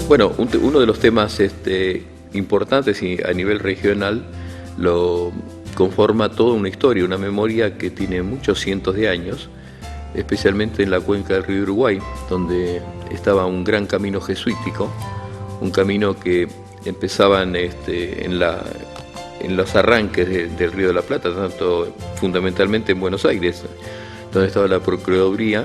Bueno, uno de los temas importantes y a nivel regional lo conforma toda una historia, una memoria que tiene muchos cientos de años, especialmente en la cuenca del río Uruguay, donde estaba un gran camino jesuítico, un camino que empezaba en los arranques del Río de la Plata, tanto fundamentalmente en Buenos Aires, donde estaba la Procuraduría,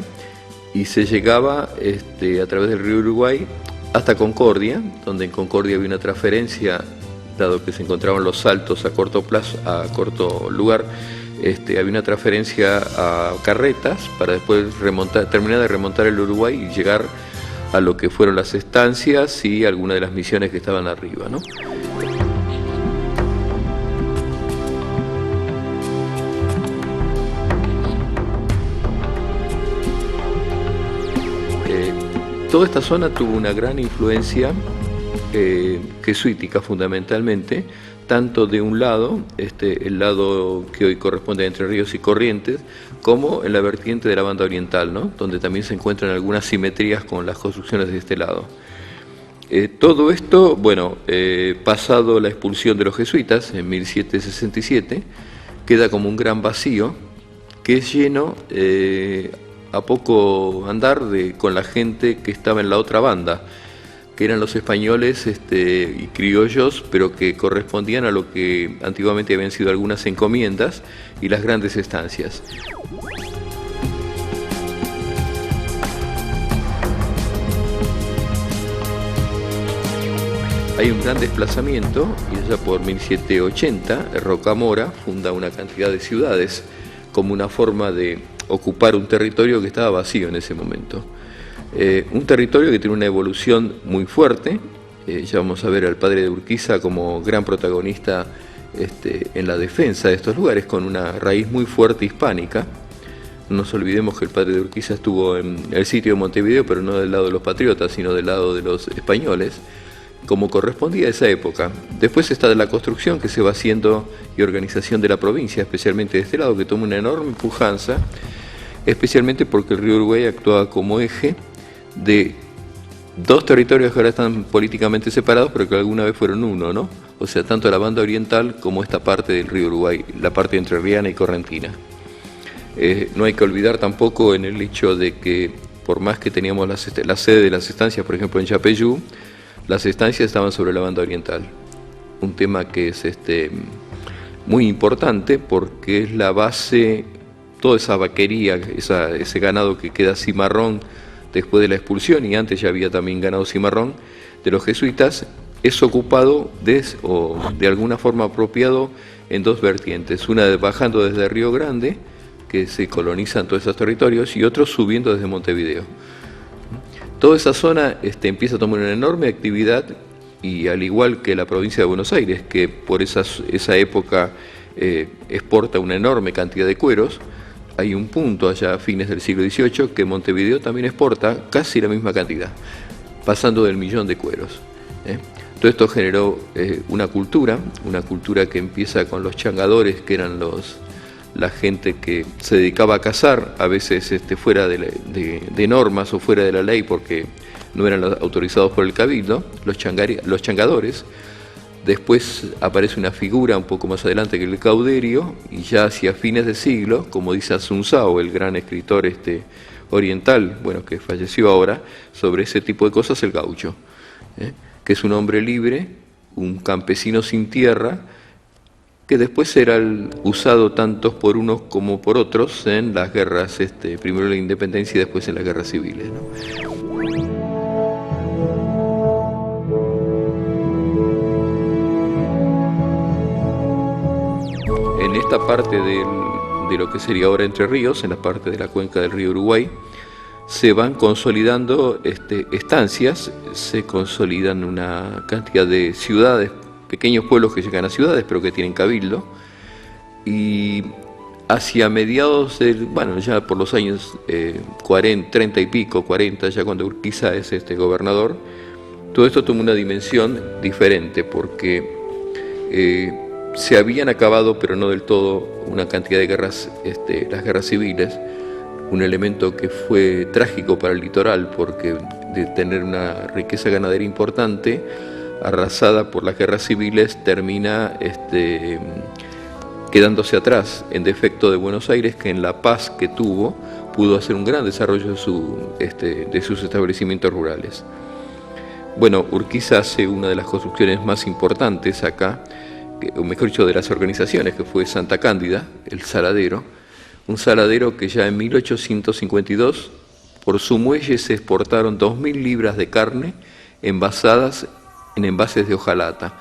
y se llegaba a través del río Uruguay hasta Concordia, donde en Concordia había una transferencia, dado que se encontraban los saltos a corto plazo, a corto lugar, había una transferencia a carretas para después terminar de remontar el Uruguay y llegar a lo que fueron las estancias y algunas de las misiones que estaban arriba, ¿no? Toda esta zona tuvo una gran influencia jesuítica fundamentalmente, tanto de un lado, el lado que hoy corresponde a Entre Ríos y Corrientes, como en la vertiente de la banda oriental, ¿no? Donde también se encuentran algunas simetrías con las construcciones de este lado. Todo esto, bueno, pasado la expulsión de los jesuitas en 1767, queda como un gran vacío que es lleno a poco andar con la gente que estaba en la otra banda, que eran los españoles y criollos, pero que correspondían a lo que antiguamente habían sido algunas encomiendas y las grandes estancias. Hay un gran desplazamiento y allá por 1780 Rocamora funda una cantidad de ciudades como una forma de ocupar un territorio que estaba vacío en ese momento. Un territorio que tiene una evolución muy fuerte. Ya vamos a ver al padre de Urquiza como gran protagonista en la defensa de estos lugares, con una raíz muy fuerte hispánica. No nos olvidemos que el padre de Urquiza estuvo en el sitio de Montevideo, pero no del lado de los patriotas, sino del lado de los españoles, como correspondía a esa época. Después está de la construcción que se va haciendo y organización de la provincia, especialmente de este lado, que toma una enorme pujanza, especialmente porque el río Uruguay actuaba como eje de dos territorios que ahora están políticamente separados, pero que alguna vez fueron uno, ¿no? O sea, tanto la banda oriental como esta parte del río Uruguay, la parte entrerriana y correntina. No hay que olvidar tampoco en el hecho de que, por más que teníamos la sede de las estancias, por ejemplo en Yapeyú, las estancias estaban sobre la banda oriental. Un tema que es muy importante porque es la base, toda esa vaquería, ese ganado que queda cimarrón después de la expulsión, y antes ya había también ganado cimarrón de los jesuitas, es ocupado de alguna forma apropiado en dos vertientes, una bajando desde Río Grande, que se colonizan todos esos territorios, y otro subiendo desde Montevideo. Toda esa zona empieza a tomar una enorme actividad, y al igual que la provincia de Buenos Aires, que por esa época exporta una enorme cantidad de cueros, hay un punto allá a fines del siglo XVIII que Montevideo también exporta casi la misma cantidad, pasando del 1.000.000 de cueros. Todo esto generó una cultura que empieza con los changadores, que eran la gente que se dedicaba a cazar, a veces fuera de normas o fuera de la ley porque no eran autorizados por el cabildo, los changadores. Después aparece una figura un poco más adelante que el cauderio, y ya hacia fines de siglo, como dice Asunzao, el gran escritor oriental, bueno, que falleció ahora, sobre ese tipo de cosas, el gaucho, que es un hombre libre, un campesino sin tierra, que después será usado tanto por unos como por otros en las guerras, primero en la independencia y después en las guerras civiles, ¿no? En esta parte de lo que sería ahora Entre Ríos, en la parte de la cuenca del río Uruguay, se van consolidando estancias, se consolidan una cantidad de ciudades, pequeños pueblos que llegan a ciudades pero que tienen cabildo, y hacia mediados ya por los años 40, 30 y pico, 40, ya cuando Urquiza es gobernador, todo esto toma una dimensión diferente porque se habían acabado, pero no del todo, una cantidad de guerras, las guerras civiles, un elemento que fue trágico para el litoral porque de tener una riqueza ganadera importante, arrasada por las guerras civiles, termina quedándose atrás, en defecto de Buenos Aires, que en la paz que tuvo pudo hacer un gran desarrollo de sus establecimientos rurales. Bueno, Urquiza hace una de las construcciones más importantes acá, o mejor dicho, de las organizaciones, que fue Santa Cándida, el saladero, un saladero que ya en 1852, por su muelle se exportaron 2.000 libras de carne envasadas en envases de hojalata,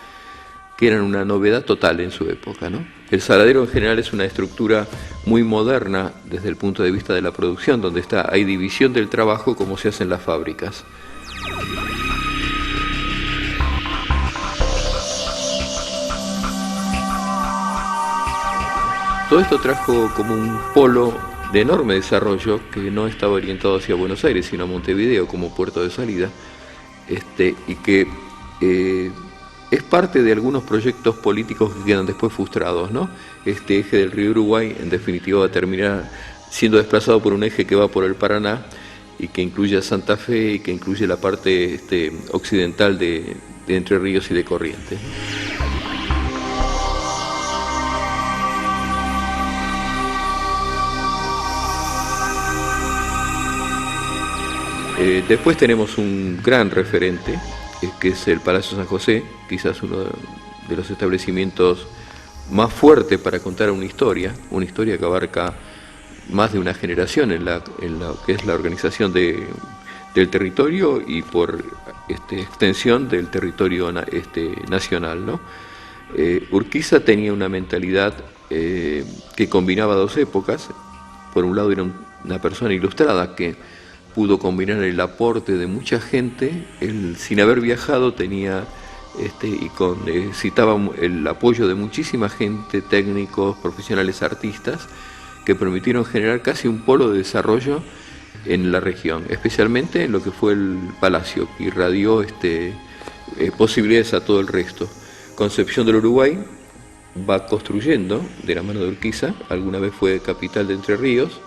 que eran una novedad total en su época, ¿no? El saladero en general es una estructura muy moderna desde el punto de vista de la producción, donde hay división del trabajo como se hace en las fábricas. Todo esto trajo como un polo de enorme desarrollo que no estaba orientado hacia Buenos Aires, sino a Montevideo como puerto de salida, y que es parte de algunos proyectos políticos que quedan después frustrados, ¿no? Este eje del río Uruguay, en definitiva, va a terminar siendo desplazado por un eje que va por el Paraná y que incluye a Santa Fe y que incluye la parte occidental de Entre Ríos y de Corrientes. Después tenemos un gran referente, que es el Palacio San José, quizás uno de los establecimientos más fuertes para contar una historia que abarca más de una generación en lo que es la organización del territorio y por extensión del territorio nacional, ¿no? Urquiza tenía una mentalidad que combinaba dos épocas. Por un lado era una persona ilustrada que pudo combinar el aporte de mucha gente. Él, sin haber viajado, tenía citaba el apoyo de muchísima gente, técnicos, profesionales, artistas, que permitieron generar casi un polo de desarrollo en la región, especialmente en lo que fue el Palacio, que irradió posibilidades a todo el resto. Concepción del Uruguay va construyendo de la mano de Urquiza, alguna vez fue capital de Entre Ríos,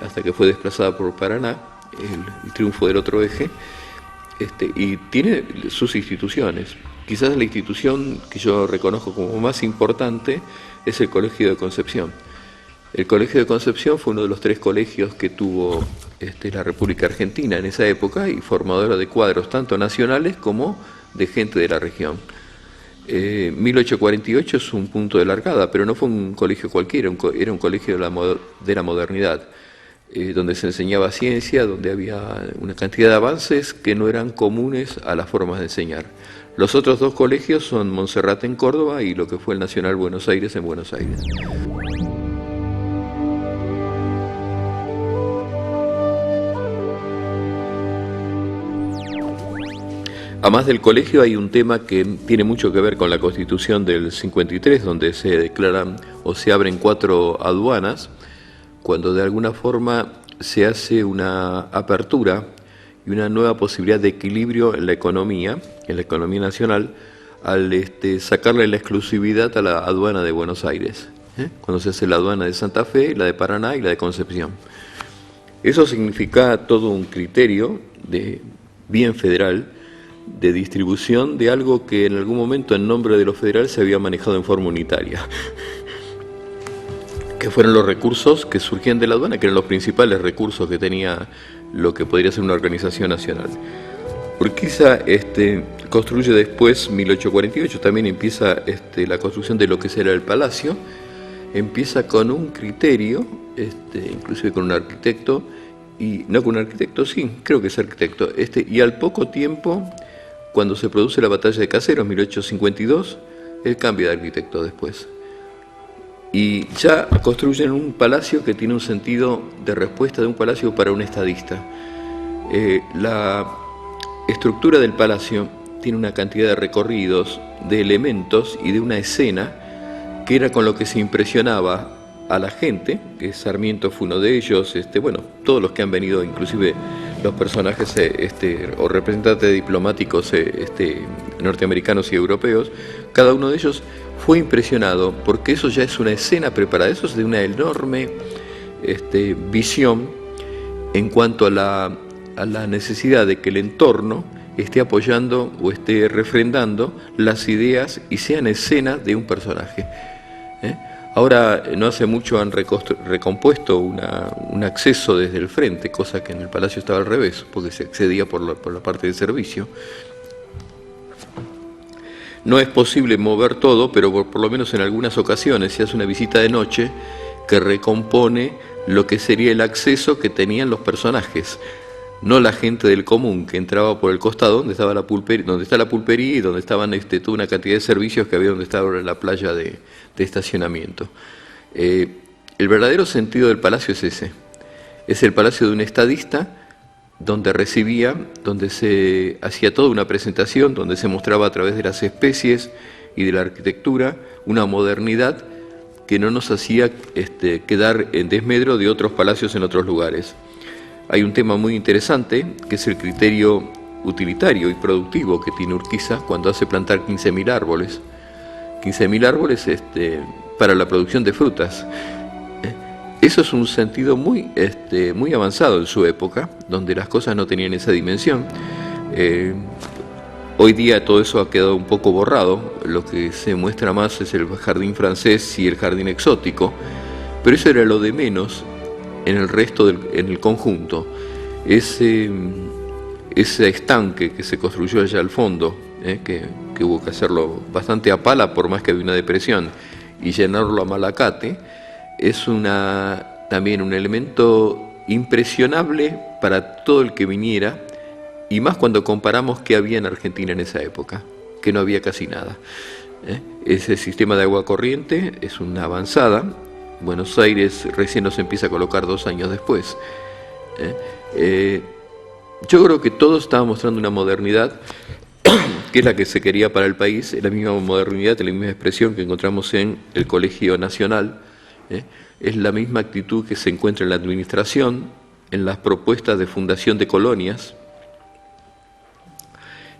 hasta que fue desplazada por Paraná, el triunfo del otro eje, y tiene sus instituciones. Quizás la institución que yo reconozco como más importante es el Colegio de Concepción. El Colegio de Concepción fue uno de los 3 colegios que tuvo la República Argentina en esa época y formadora de cuadros tanto nacionales como de gente de la región. 1848 es un punto de largada, pero no fue un colegio cualquiera, era un colegio de la modernidad, donde se enseñaba ciencia, donde había una cantidad de avances que no eran comunes a las formas de enseñar. Los otros 2 colegios son Monserrate en Córdoba y lo que fue el Nacional Buenos Aires en Buenos Aires. Además del colegio hay un tema que tiene mucho que ver con la Constitución del 53, donde se declaran o se abren 4 aduanas, cuando de alguna forma se hace una apertura y una nueva posibilidad de equilibrio en la economía nacional, al sacarle la exclusividad a la aduana de Buenos Aires, cuando se hace la aduana de Santa Fe, la de Paraná y la de Concepción. Eso significa todo un criterio de bien federal, de distribución de algo que en algún momento en nombre de lo federal se había manejado en forma unitaria, que fueron los recursos que surgían de la aduana, que eran los principales recursos que tenía lo que podría ser una organización nacional. Urquiza construye después, 1848, también empieza la construcción de lo que será el Palacio, empieza con un criterio, inclusive con un arquitecto, y no con un arquitecto, sí, creo que es arquitecto, y al poco tiempo, cuando se produce la batalla de Caseros, 1852, él cambia de arquitecto después. Y ya construyen un palacio que tiene un sentido de respuesta de un palacio para un estadista. La estructura del palacio tiene una cantidad de recorridos, de elementos y de una escena que era con lo que se impresionaba a la gente, que Sarmiento fue uno de ellos, todos los que han venido, inclusive los personajes o representantes diplomáticos norteamericanos y europeos, cada uno de ellos fue impresionado porque eso ya es una escena preparada, eso es de una enorme visión en cuanto a la a la necesidad de que el entorno esté apoyando o esté refrendando las ideas y sean escena de un personaje. Ahora, no hace mucho han recompuesto un acceso desde el frente, cosa que en el Palacio estaba al revés, porque se accedía por la parte de servicio. No es posible mover todo, pero por lo menos en algunas ocasiones se hace una visita de noche que recompone lo que sería el acceso que tenían los personajes, no la gente del común que entraba por el costado donde estaba donde está la pulpería y donde estaban toda una cantidad de servicios que había donde estaba la playa de estacionamiento. El verdadero sentido del palacio es ese. Es el palacio de un estadista donde donde se hacía toda una presentación, donde se mostraba a través de las especies y de la arquitectura una modernidad que no nos hacía quedar en desmedro de otros palacios en otros lugares. Hay un tema muy interesante, que es el criterio utilitario y productivo que tiene Urquiza cuando hace plantar 15.000 árboles. 15.000 árboles para la producción de frutas. Eso es un sentido muy avanzado en su época, donde las cosas no tenían esa dimensión. Hoy día todo eso ha quedado un poco borrado, lo que se muestra más es el jardín francés y el jardín exótico, pero eso era lo de menos en el resto en el conjunto. Ese estanque que se construyó allá al fondo, que hubo que hacerlo bastante a pala por más que había una depresión, y llenarlo a malacate, es también un elemento impresionable para todo el que viniera, y más cuando comparamos qué había en Argentina en esa época, que no había casi nada. Ese sistema de agua corriente es una avanzada. Buenos Aires recién nos empieza a colocar 2 años después. Yo creo que todo estaba mostrando una modernidad que es la que se quería para el país, es la misma modernidad, la misma expresión que encontramos en el Colegio Nacional, es la misma actitud que se encuentra en la administración, en las propuestas de fundación de colonias,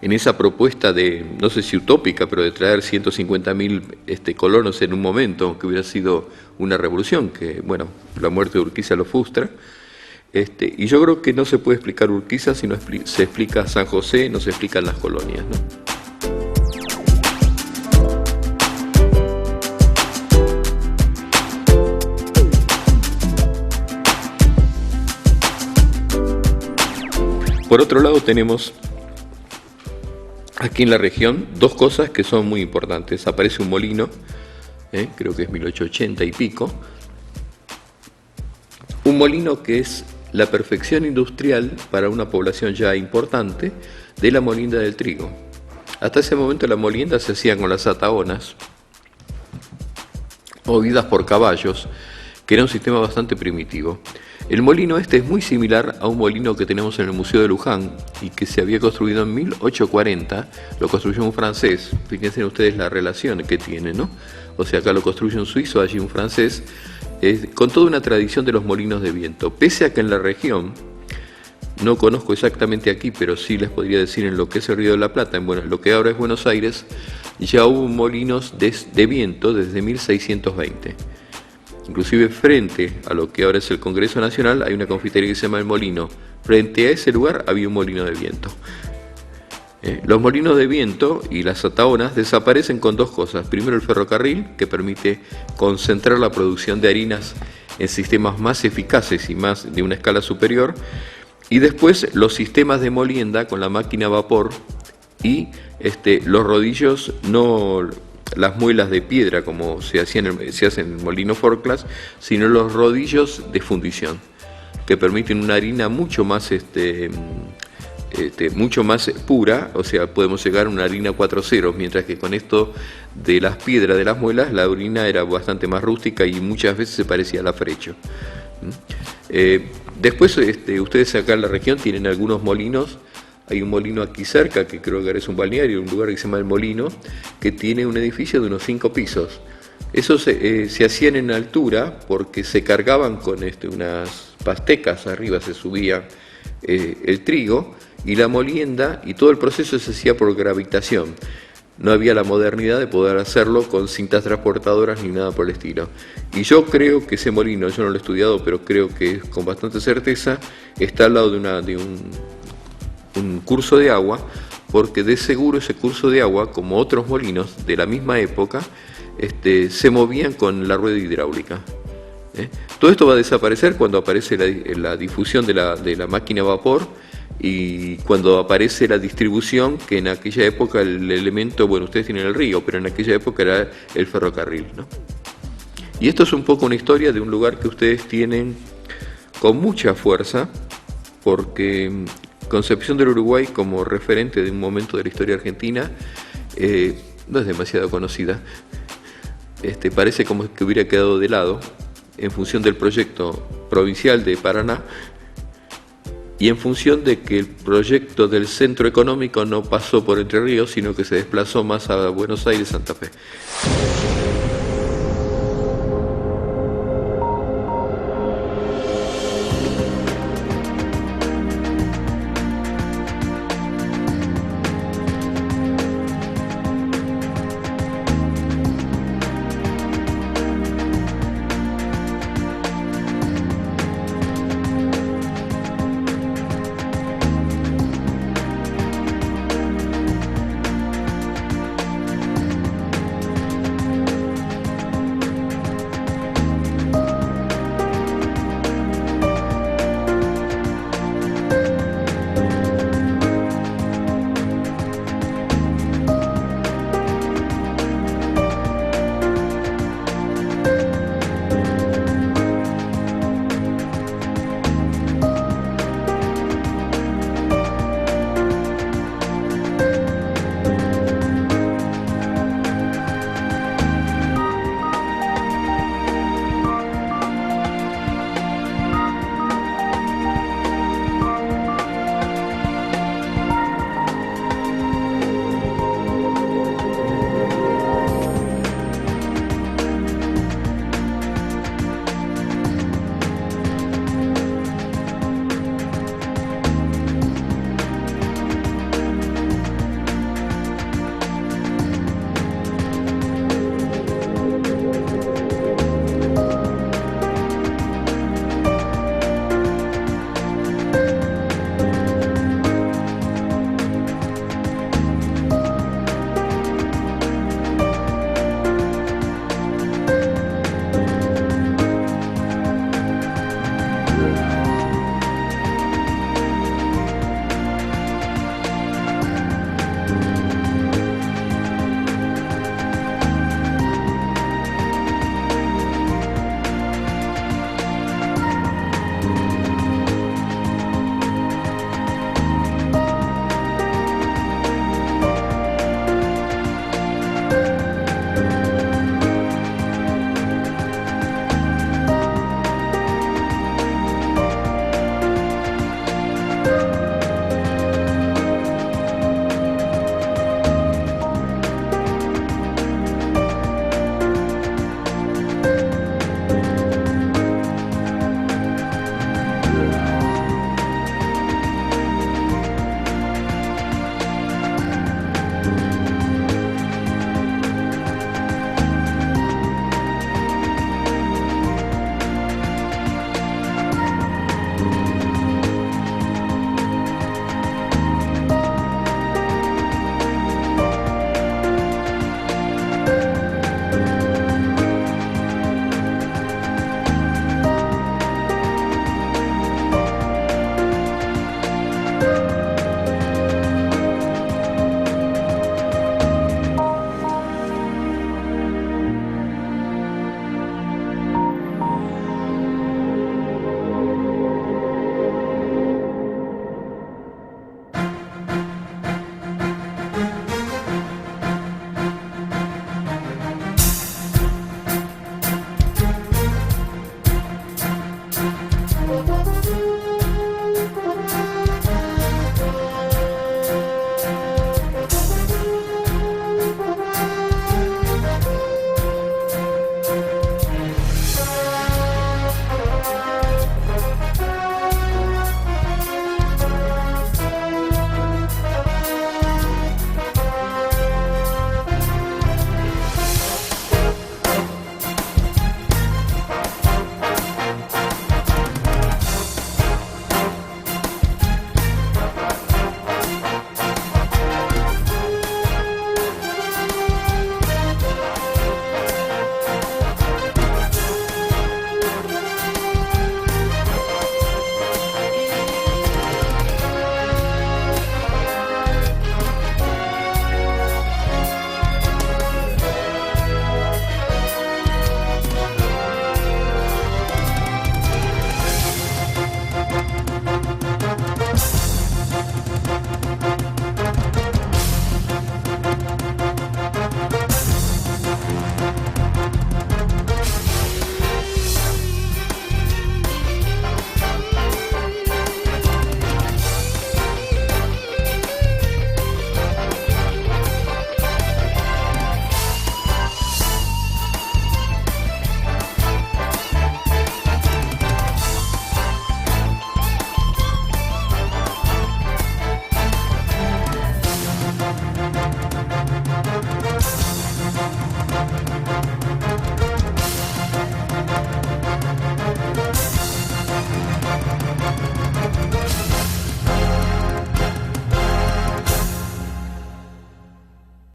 en esa propuesta de, no sé si utópica, pero de traer 150.000 colonos en un momento, que hubiera sido una revolución, que, bueno, la muerte de Urquiza lo frustra. Y yo creo que no se puede explicar Urquiza si no se explica San José, no se explican las colonias, ¿no? Por otro lado tenemos aquí en la región 2 cosas que son muy importantes. Aparece un molino, creo que es 1880 y pico, un molino que es la perfección industrial para una población ya importante de la molienda del trigo. Hasta ese momento la molienda se hacía con las ataonas, movidas por caballos, que era un sistema bastante primitivo. El molino es muy similar a un molino que tenemos en el Museo de Luján y que se había construido en 1840, lo construyó un francés. Fíjense ustedes la relación que tiene, ¿no? O sea, acá lo construye un suizo, allí un francés, con toda una tradición de los molinos de viento. Pese a que en la región, no conozco exactamente aquí, pero sí les podría decir en lo que es el Río de la Plata, en lo que ahora es Buenos Aires, ya hubo molinos de viento desde 1620. Inclusive frente a lo que ahora es el Congreso Nacional hay una confitería que se llama El Molino. Frente a ese lugar había un molino de viento. Los molinos de viento y las ataonas desaparecen con 2 cosas. Primero, el ferrocarril, que permite concentrar la producción de harinas en sistemas más eficaces y más de una escala superior. Y después los sistemas de molienda con la máquina a vapor y los rodillos, no las muelas de piedra como se hace en el molino Forclaz, sino los rodillos de fundición, que permiten una harina mucho más pura, o sea, podemos llegar a una harina 4 ceros, mientras que con esto de las piedras de las muelas, la harina era bastante más rústica y muchas veces se parecía al afrecho. Después, ustedes acá en la región tienen algunos molinos. Hay un molino aquí cerca, que creo que es un balneario, un lugar que se llama El Molino, que tiene un edificio de unos 5 pisos. Esos se hacían en altura porque se cargaban con unas pastecas, arriba se subía el trigo, y la molienda, y todo el proceso se hacía por gravitación. no había la modernidad de poder hacerlo con cintas transportadoras ni nada por el estilo. Y yo creo que ese molino, yo no lo he estudiado, pero creo que con bastante certeza está al lado de un curso de agua, porque de seguro ese curso de agua, como otros molinos de la misma época, se movían con la rueda hidráulica. Todo esto va a desaparecer cuando aparece la difusión de la máquina a vapor y cuando aparece la distribución, que en aquella época el elemento, bueno, ustedes tienen el río, pero en aquella época era el ferrocarril, ¿no? Y esto es un poco una historia de un lugar que ustedes tienen con mucha fuerza, porque Concepción del Uruguay, como referente de un momento de la historia argentina, no es demasiado conocida. Parece como que hubiera quedado de lado en función del proyecto provincial de Paraná y en función de que el proyecto del centro económico no pasó por Entre Ríos, sino que se desplazó más a Buenos Aires, Santa Fe.